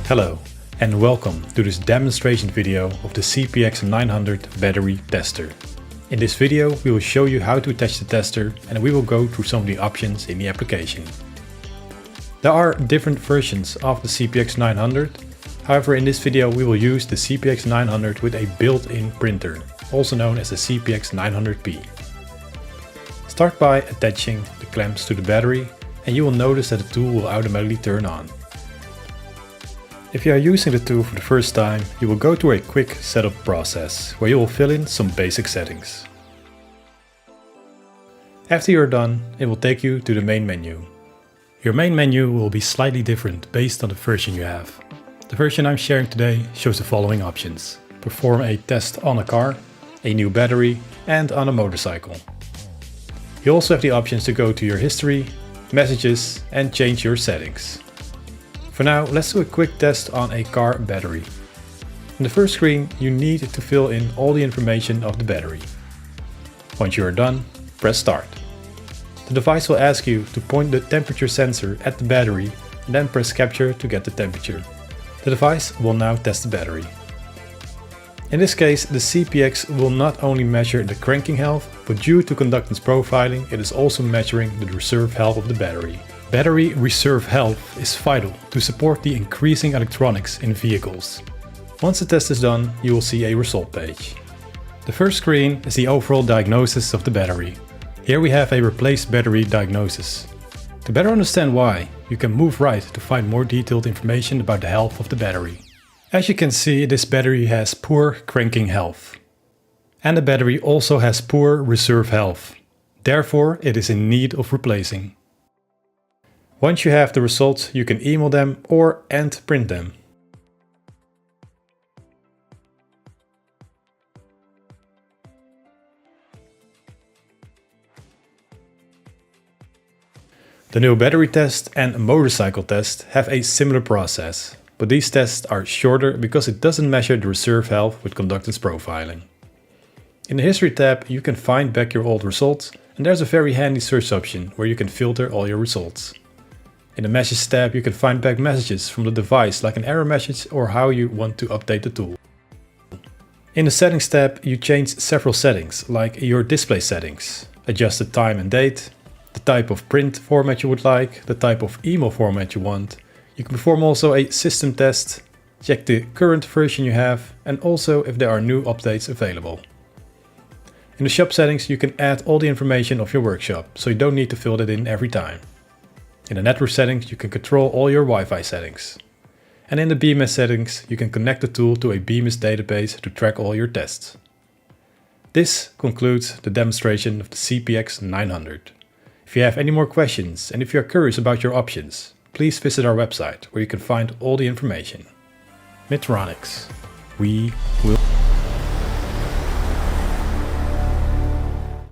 Hello and welcome to this demonstration video of the CPX-900 battery tester. In this video we will show you how to attach the tester and we will go through some of the options in the application. There are different versions of the CPX-900, however in this video we will use the CPX-900 with a built-in printer, also known as the CPX-900P. Start by attaching the clamps to the battery and you will notice that the tool will automatically turn on. If you are using the tool for the first time, you will go through a quick setup process where you will fill in some basic settings. After you are done, it will take you to the main menu. Your main menu will be slightly different based on the version you have. The version I'm sharing today shows the following options: perform a test on a car, a new battery, and on a motorcycle. You also have the options to go to your history, messages, and change your settings. For now, let's do a quick test on a car battery. In the first screen, you need to fill in all the information of the battery. Once you are done, press start. The device will ask you to point the temperature sensor at the battery and then press capture to get the temperature. The device will now test the battery. In this case, the CPX will not only measure the cranking health, but due to conductance profiling, it is also measuring the reserve health of the battery. Battery reserve health is vital to support the increasing electronics in vehicles. Once the test is done, you will see a result page. The first screen is the overall diagnosis of the battery. Here we have a replaced battery diagnosis. To better understand why, you can move right to find more detailed information about the health of the battery. As you can see, this battery has poor cranking health. And the battery also has poor reserve health. Therefore, it is in need of replacing. Once you have the results, you can email them and print them. The new battery test and motorcycle test have a similar process, but these tests are shorter because it doesn't measure the reserve health with conductance profiling. In the history tab, you can find back your old results, and there's a very handy search option where you can filter all your results. In the Messages tab you can find back messages from the device like an error message or how you want to update the tool. In the Settings tab you change several settings like your display settings, adjust the time and date, the type of print format you would like, the type of email format you want. You can perform also a system test, check the current version you have and also if there are new updates available. In the shop settings you can add all the information of your workshop, so you don't need to fill it in every time. In the network settings you can control all your Wi-Fi settings. And in the BMS settings you can connect the tool to a BMS database to track all your tests. This concludes the demonstration of the CPX-900. If you have any more questions and if you are curious about your options, please visit our website where you can find all the information. Midtronics. We will